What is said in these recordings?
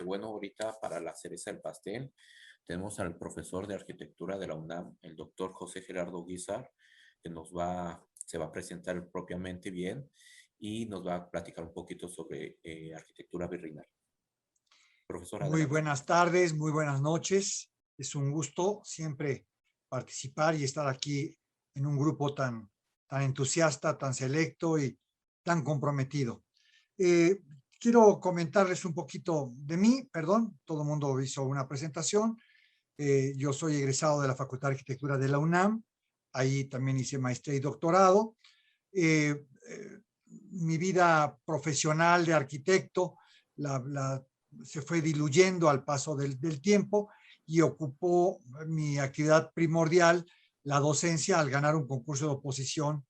Bueno, ahorita para la cereza del pastel tenemos al profesor de arquitectura de la UNAM, el doctor José Gerardo Guizar, que se va a presentar propiamente bien y nos va a platicar un poquito sobre arquitectura virreinal. Profesor, Muy adelante. buenas tardes, muy buenas noches. Es un gusto siempre participar y estar aquí en un grupo tan entusiasta, tan selecto y tan comprometido. Eh, Quiero comentarles un poquito de mí, perdón, todo el mundo hizo una presentación. Yo soy egresado de la Facultad de Arquitectura de la UNAM, ahí también hice maestría y doctorado. Eh, eh, Mi vida profesional de arquitecto se fue diluyendo al paso del tiempo y ocupó mi actividad primordial, la docencia, al ganar un concurso de oposición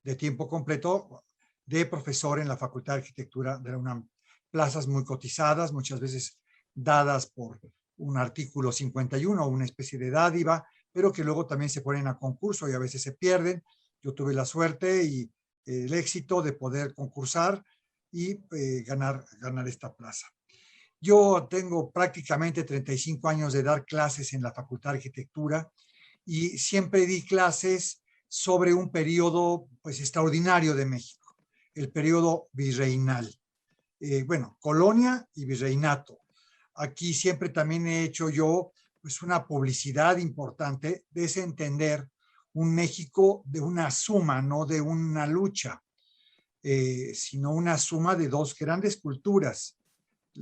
de tiempo completo de profesor en la Facultad de Arquitectura de la UNAM. Plazas muy cotizadas, muchas veces dadas por un artículo 51 o una especie de dádiva, pero que luego también se ponen a concurso y a veces se pierden. Yo tuve la suerte y el éxito de poder concursar y ganar esta plaza. Yo tengo prácticamente 35 años de dar clases en la Facultad de Arquitectura y siempre di clases sobre un periodo pues extraordinario de México, el periodo virreinal. Bueno, colonia y virreinato. Aquí siempre también he hecho yo pues una publicidad importante de ese entender un México de una suma, no de una lucha, sino una suma de dos grandes culturas,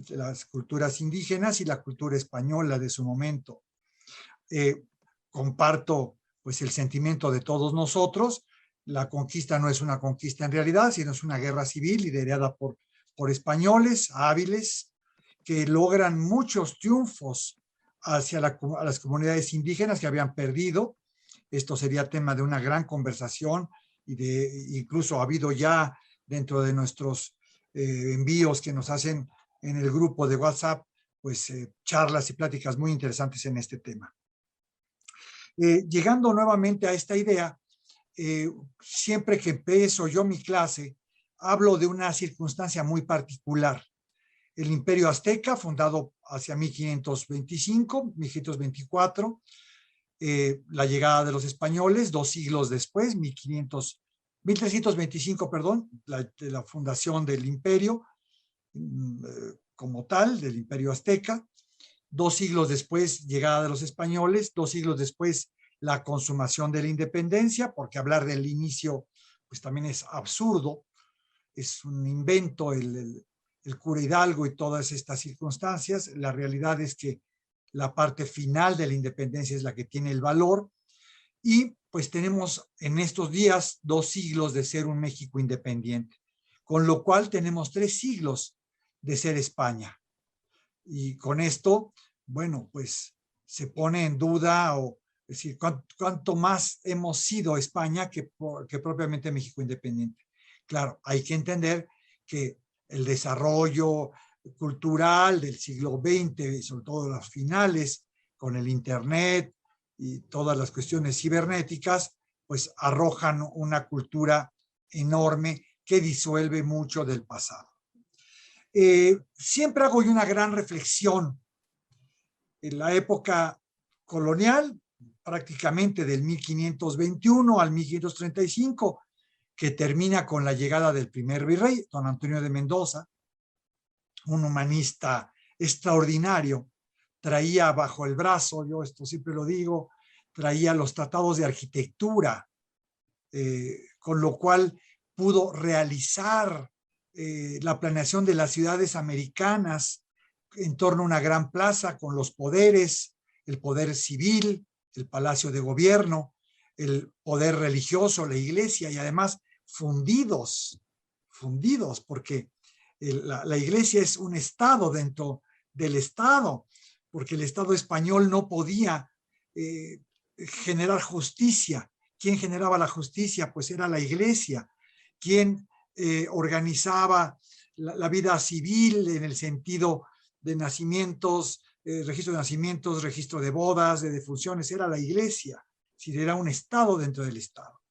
las culturas indígenas y la cultura española de su momento. Eh, Comparto pues el sentimiento de todos nosotros. La conquista no es una conquista en realidad, sino es una guerra civil liderada por españoles hábiles que logran muchos triunfos hacia a las comunidades indígenas que habían perdido. Esto sería tema de una gran conversación y incluso ha habido ya dentro de nuestros envíos que nos hacen en el grupo de WhatsApp, pues charlas y pláticas muy interesantes en este tema. Llegando nuevamente a esta idea, siempre que empiezo yo mi clase, hablo de una circunstancia muy particular. El Imperio Azteca, fundado hacia 1525, 1524, la llegada de los españoles, 2 siglos después, 1325, perdón, la fundación del imperio como tal, del Imperio Azteca. 2 siglos después, llegada de los españoles. 2 siglos después, la consumación de la independencia, porque hablar del inicio pues también es absurdo, es un invento el cura Hidalgo y todas estas circunstancias. La realidad es que la parte final de la independencia es la que tiene el valor y pues tenemos en estos días 2 siglos de ser un México independiente, con lo cual tenemos 3 siglos de ser España. Y con esto, bueno, pues se pone en duda, es decir, cuánto más hemos sido España que propiamente México independiente. Claro, hay que entender que el desarrollo cultural del siglo XX, sobre todo los finales, con el Internet y todas las cuestiones cibernéticas, pues arrojan una cultura enorme que disuelve mucho del pasado. Siempre hago yo una gran reflexión en la época colonial, prácticamente del 1521 al 1535, que termina con la llegada del primer virrey, don Antonio de Mendoza, un humanista extraordinario. Traía bajo el brazo, yo esto siempre lo digo, traía los tratados de arquitectura, con lo cual pudo realizar la planeación de las ciudades americanas en torno a una gran plaza con los poderes, el poder civil, el palacio de gobierno, el poder religioso, la iglesia, y además fundidos, porque la iglesia es un estado dentro del estado, porque el estado español no podía generar justicia. ¿Quién generaba la justicia? Pues era la iglesia. ¿Quién organizaba la vida civil en el sentido de nacimientos, registro de nacimientos, registro de bodas, de defunciones? Era la iglesia. Es decir, era un estado dentro del estado.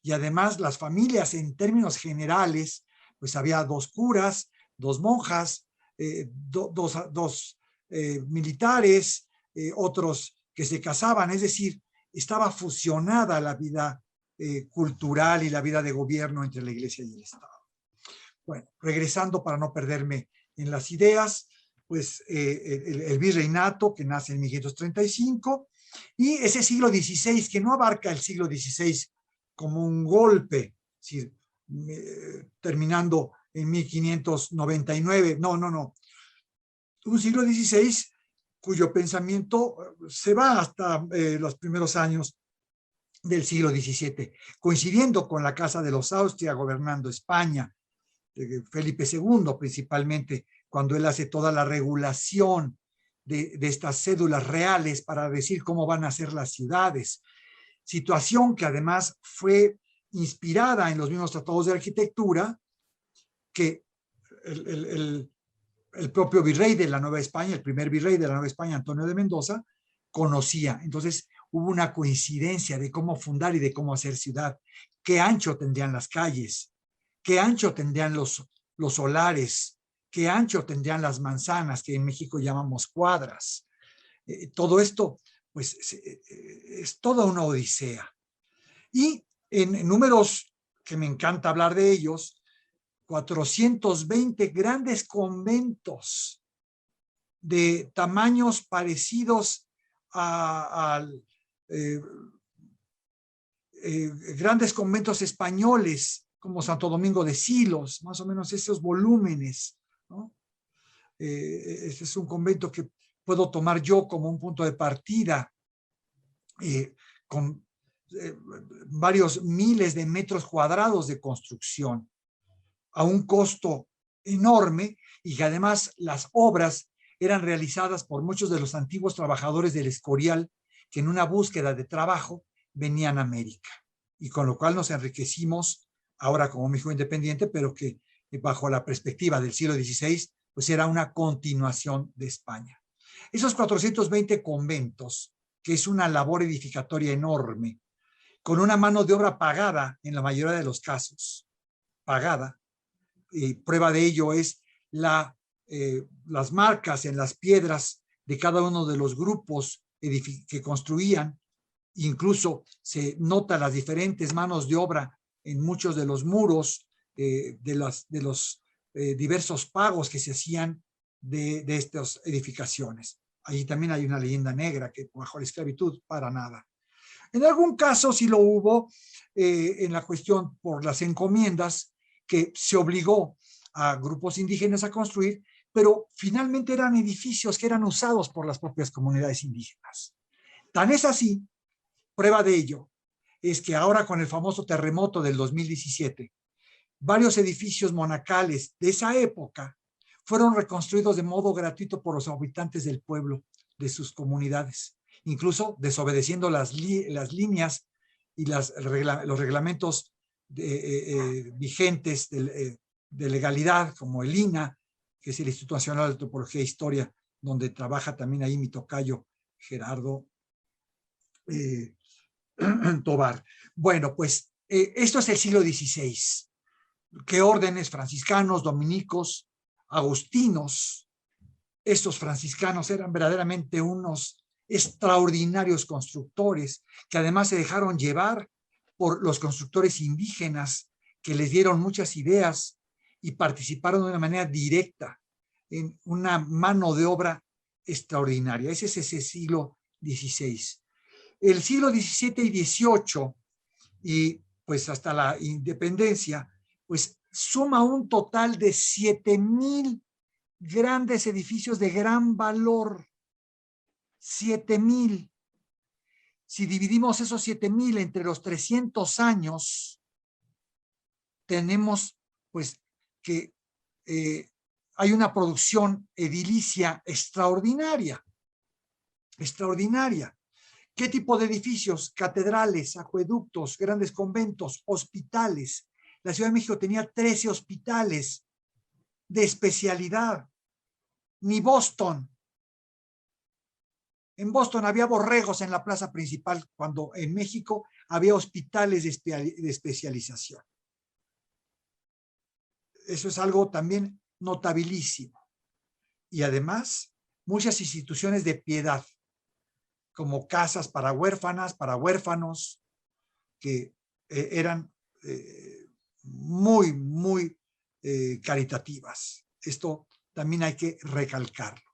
Y además las familias en términos generales, pues había 2 curas, 2 monjas, dos militares, otros que se casaban, es decir, estaba fusionada la vida cultural y la vida de gobierno entre la Iglesia y el Estado. Bueno, regresando para no perderme en las ideas, pues el virreinato que nace en 1535 y ese siglo XVI que no abarca el siglo XVI como un golpe, es decir, terminando en 1599, no, un siglo XVI cuyo pensamiento se va hasta los primeros años del siglo XVII, coincidiendo con la Casa de los Austria gobernando España, Felipe II principalmente, cuando él hace toda la regulación de estas cédulas reales para decir cómo van a ser las ciudades, situación que además fue inspirada en los mismos tratados de arquitectura que el propio virrey de la Nueva España, el primer virrey de la Nueva España, Antonio de Mendoza, conocía. Entonces hubo una coincidencia de cómo fundar y de cómo hacer ciudad. ¿Qué ancho tendrían las calles? ¿Qué ancho tendrían los solares? ¿Qué ancho tendrían las manzanas, que en México llamamos cuadras? Todo esto, pues, es toda una odisea. Y en números que me encanta hablar de ellos, 420 grandes conventos de tamaños parecidos a grandes conventos españoles como Santo Domingo de Silos, más o menos esos volúmenes, ¿no? Este es un convento que puedo tomar yo como un punto de partida, con varios miles de metros cuadrados de construcción, a un costo enorme, y que además las obras eran realizadas por muchos de los antiguos trabajadores del Escorial que en una búsqueda de trabajo venían a América, y con lo cual nos enriquecimos ahora como México independiente, pero que bajo la perspectiva del siglo XVI, pues era una continuación de España. Esos 420 conventos, que es una labor edificatoria enorme, con una mano de obra pagada en la mayoría de los casos, pagada, y prueba de ello es las marcas en las piedras de cada uno de los grupos que construían. Incluso se nota las diferentes manos de obra en muchos de los muros de los diversos pagos que se hacían de estas edificaciones. Allí también hay una leyenda negra que bajo la esclavitud para nada. En algún caso sí lo hubo en la cuestión por las encomiendas que se obligó a grupos indígenas a construir, pero finalmente eran edificios que eran usados por las propias comunidades indígenas. Tan es así, prueba de ello, es que ahora con el famoso terremoto del 2017, varios edificios monacales de esa época fueron reconstruidos de modo gratuito por los habitantes del pueblo, de sus comunidades, incluso desobedeciendo las líneas y los reglamentos vigentes de legalidad, como el INAH, que es el Instituto Nacional de Antropología e Historia, donde trabaja también ahí mi tocayo Gerardo Tobar. Bueno, pues esto es el siglo XVI. ¿Qué órdenes? Franciscanos, dominicos, agustinos. Estos franciscanos eran verdaderamente unos extraordinarios constructores, que además se dejaron llevar por los constructores indígenas, que les dieron muchas ideas y participaron de una manera directa en una mano de obra extraordinaria. Ese es ese siglo XVI. El siglo XVII y XVIII, y pues hasta la independencia, pues suma un total de 7,000 grandes edificios de gran valor. 7,000. Si dividimos esos 7,000 entre los 300 años, tenemos pues que hay una producción edilicia extraordinaria. Extraordinaria. ¿Qué tipo de edificios? Catedrales, acueductos, grandes conventos, hospitales. La Ciudad de México tenía 13 hospitales de especialidad. Ni Boston. En Boston había borregos en la plaza principal, cuando en México había hospitales de especialización. Eso es algo también notabilísimo. y además muchas instituciones de piedad, como casas para huérfanas, para huérfanos, que eran muy caritativas. Esto también hay que recalcarlo.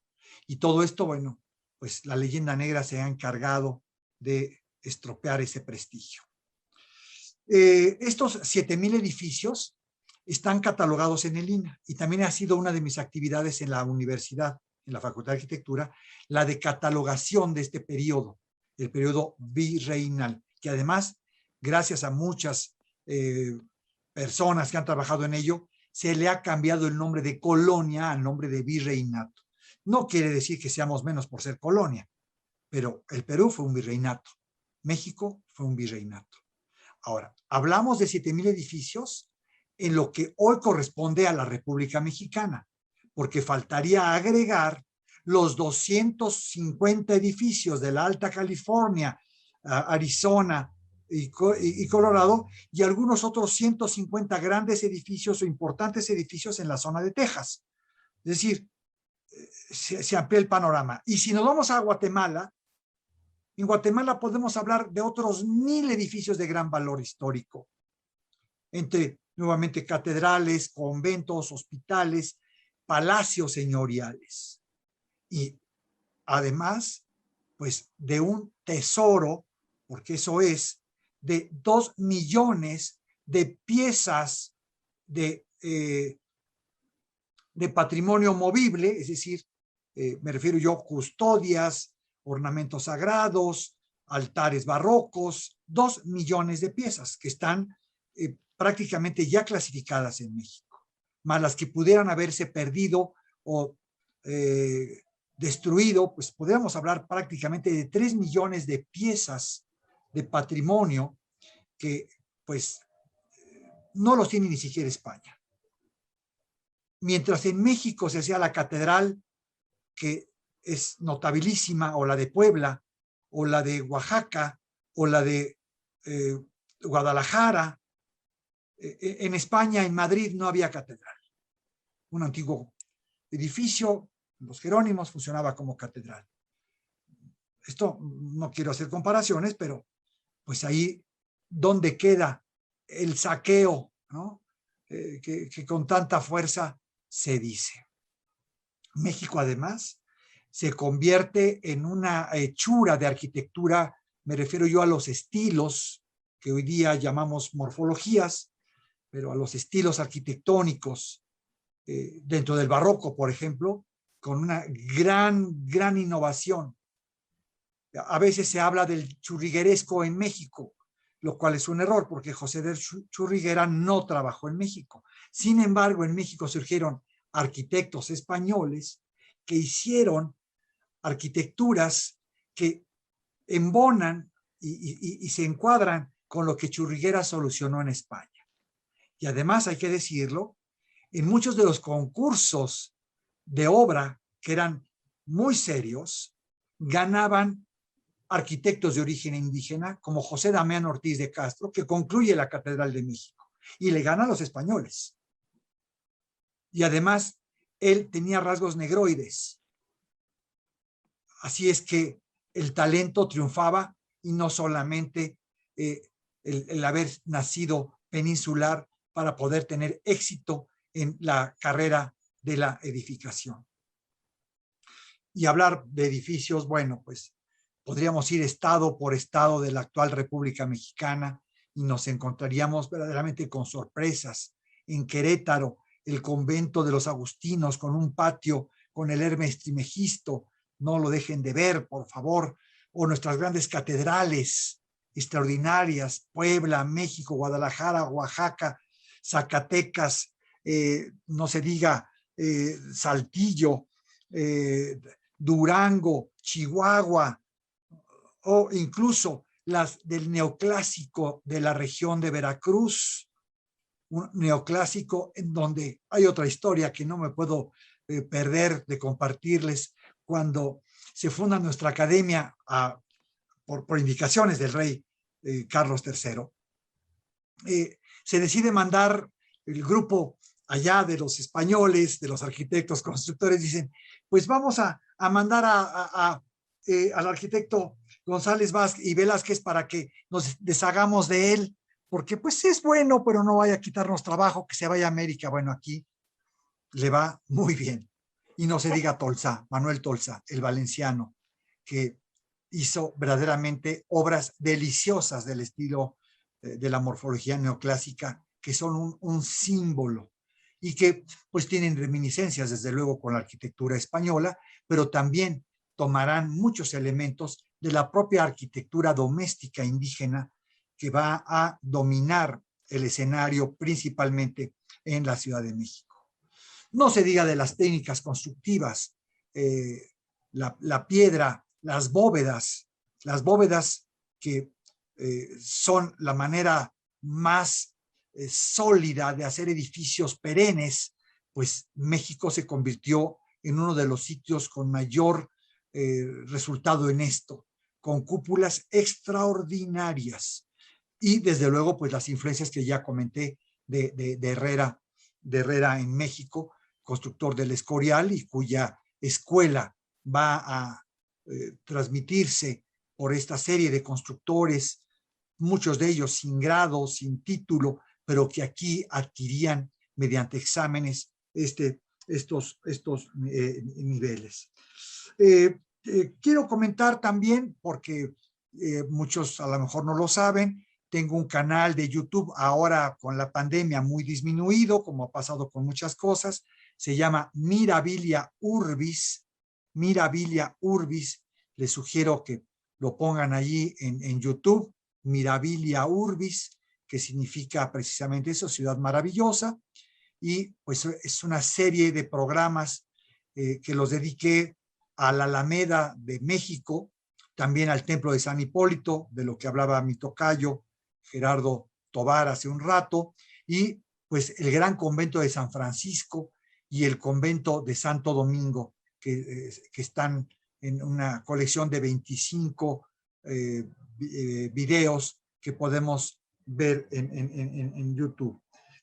Y todo esto, bueno, pues la leyenda negra se ha encargado de estropear ese prestigio. Estos 7,000 edificios están catalogados en el INAH y también ha sido una de mis actividades en la universidad, en la Facultad de Arquitectura, la de catalogación de este periodo, el periodo virreinal, que además, gracias a muchas personas que han trabajado en ello, se le ha cambiado el nombre de colonia al nombre de virreinato. No quiere decir que seamos menos por ser colonia, pero el Perú fue un virreinato, México fue un virreinato. Ahora, hablamos de 7,000 edificios en lo que hoy corresponde a la República Mexicana, porque faltaría agregar los 250 edificios de la Alta California, Arizona y Colorado, y algunos otros 150 grandes edificios o importantes edificios en la zona de Texas. Es decir, se amplía el panorama. Y si nos vamos a Guatemala, en Guatemala podemos hablar de otros 1,000 edificios de gran valor histórico, entre nuevamente catedrales, conventos, hospitales, palacios señoriales. Y además, pues de un tesoro, porque eso es, de 2 millones de piezas de patrimonio movible, es decir, me refiero yo a custodias, ornamentos sagrados, altares barrocos, 2 millones de piezas que están prácticamente ya clasificadas en México, más las que pudieran haberse perdido o destruido, pues podríamos hablar prácticamente de 3 millones de piezas de patrimonio que pues no los tiene ni siquiera España. Mientras en México se hacía la catedral, que es notabilísima, o la de Puebla, o la de Oaxaca, o la de Guadalajara, en España, en Madrid, no había catedral. Un antiguo edificio, los Jerónimos, funcionaba como catedral. Esto no quiero hacer comparaciones, pero pues ahí donde queda el saqueo, ¿no? Que con tanta fuerza se dice. México, además, se convierte en una hechura de arquitectura, me refiero yo a los estilos que hoy día llamamos morfologías, pero a los estilos arquitectónicos dentro del barroco, por ejemplo, con una gran innovación. A veces se habla del churrigueresco en México, lo cual es un error, porque José de Churriguera no trabajó en México. Sin embargo, en México surgieron arquitectos españoles que hicieron arquitecturas que embonan y se encuadran con lo que Churriguera solucionó en España. Y además, hay que decirlo, en muchos de los concursos de obra que eran muy serios, ganaban arquitectos de origen indígena, como José Damián Ortiz de Castro, que concluye la Catedral de México, y le gana a los españoles. Y además, él tenía rasgos negroides. Así es que el talento triunfaba, y no solamente el haber nacido peninsular para poder tener éxito en la carrera de la edificación. Y hablar de edificios, bueno, pues podríamos ir estado por estado de la actual República Mexicana y nos encontraríamos verdaderamente con sorpresas. En Querétaro, el convento de los agustinos con un patio con el Hermes Trimegisto, no lo dejen de ver, por favor, o nuestras grandes catedrales extraordinarias, Puebla, México, Guadalajara, Oaxaca, Zacatecas, no se diga Saltillo, Durango, Chihuahua, o incluso las del neoclásico de la región de Veracruz, un neoclásico en donde hay otra historia que no me puedo perder de compartirles. Cuando se funda nuestra academia por indicaciones del rey Carlos III, se decide mandar el grupo allá de los españoles, de los arquitectos constructores, dicen, pues vamos a mandar al arquitecto González Vázquez y Velázquez para que nos deshagamos de él, porque pues es bueno, pero no vaya a quitarnos trabajo, que se vaya a América. Bueno, aquí le va muy bien. Y no se diga Tolsá, Manuel Tolsá, el valenciano, que hizo verdaderamente obras deliciosas del estilo de la morfología neoclásica, que son un símbolo y que pues tienen reminiscencias desde luego con la arquitectura española, pero también tomarán muchos elementos de la propia arquitectura doméstica indígena que va a dominar el escenario principalmente en la Ciudad de México. No se diga de las técnicas constructivas, la piedra, las bóvedas que son la manera más sólida de hacer edificios perennes, pues México se convirtió en uno de los sitios con mayor resultado en esto, con cúpulas extraordinarias. Y desde luego, pues las influencias que ya comenté de Herrera en México, constructor del Escorial, y cuya escuela va a transmitirse por esta serie de constructores, muchos de ellos sin grado, sin título, pero que aquí adquirían mediante exámenes estos niveles. Quiero comentar también, porque muchos a lo mejor no lo saben, tengo un canal de YouTube ahora con la pandemia muy disminuido, como ha pasado con muchas cosas. Se llama Mirabilia Urbis. Mirabilia Urbis. Les sugiero que lo pongan allí en YouTube. Mirabilia Urbis, que significa precisamente eso, ciudad maravillosa. Y pues es una serie de programas que los dediqué a la Alameda de México, también al Templo de San Hipólito, de lo que hablaba mi tocayo Gerardo Tobar hace un rato, y pues el gran convento de San Francisco y el convento de Santo Domingo, que están en una colección de 25 videos que podemos ver en YouTube.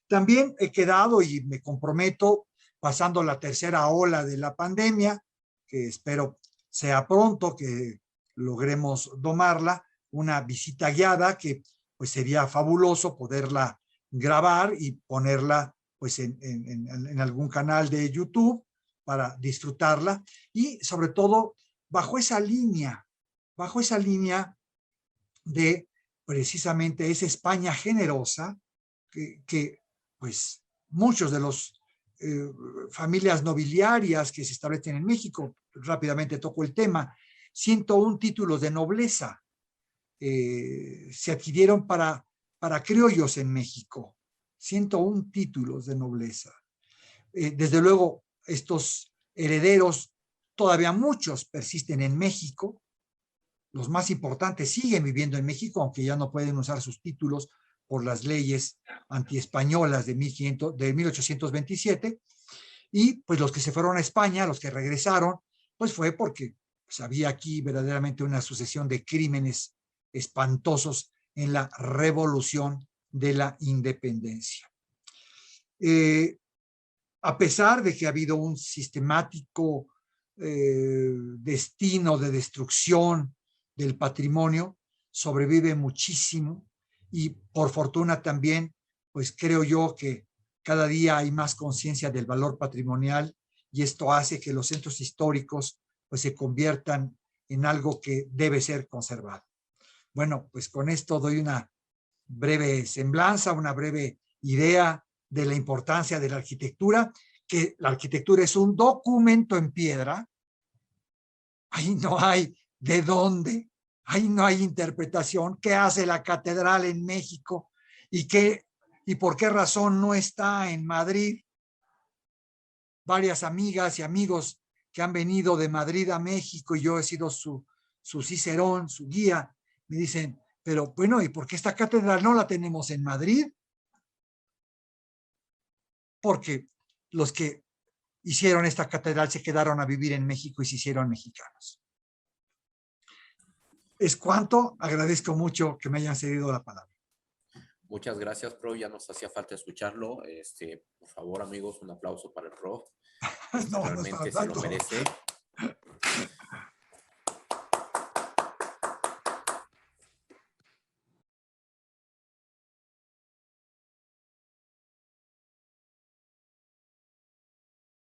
También he quedado y me comprometo, pasando la tercera ola de la pandemia, que espero sea pronto, que logremos domarla, una visita guiada que pues sería fabuloso poderla grabar y ponerla pues en algún canal de YouTube para disfrutarla, y sobre todo bajo esa línea de precisamente esa España generosa que pues muchos de los familias nobiliarias que se establecen en México, rápidamente toco el tema, 101 títulos de nobleza se adquirieron para criollos en México, 101 títulos de nobleza. Desde luego, estos herederos, todavía muchos persisten en México, los más importantes siguen viviendo en México, aunque ya no pueden usar sus títulos por las leyes antiespañolas de 1827, y pues los que se fueron a España, los que regresaron, pues fue porque pues, había aquí verdaderamente una sucesión de crímenes espantosos en la revolución de la independencia. A pesar de que ha habido un sistemático destino de destrucción del patrimonio, sobrevive muchísimo, y por fortuna también, pues creo yo que cada día hay más conciencia del valor patrimonial, y esto hace que los centros históricos pues se conviertan en algo que debe ser conservado. Bueno, pues con esto doy una breve semblanza, una breve idea de la importancia de la arquitectura, que la arquitectura es un documento en piedra. Ahí no hay de dónde, ahí no hay interpretación. ¿Qué hace la catedral en México? ¿Y por qué razón no está en Madrid? Varias amigas y amigos que han venido de Madrid a México, y yo he sido su cicerón, su guía, me dicen, pero bueno, ¿y por qué esta catedral no la tenemos en Madrid? Porque los que hicieron esta catedral se quedaron a vivir en México y se hicieron mexicanos. Es cuanto. Agradezco mucho que me hayan cedido la palabra. Muchas gracias, prof. Ya nos hacía falta escucharlo. Por favor, amigos, un aplauso para el prof. No, no es para Realmente se lo tanto. merece.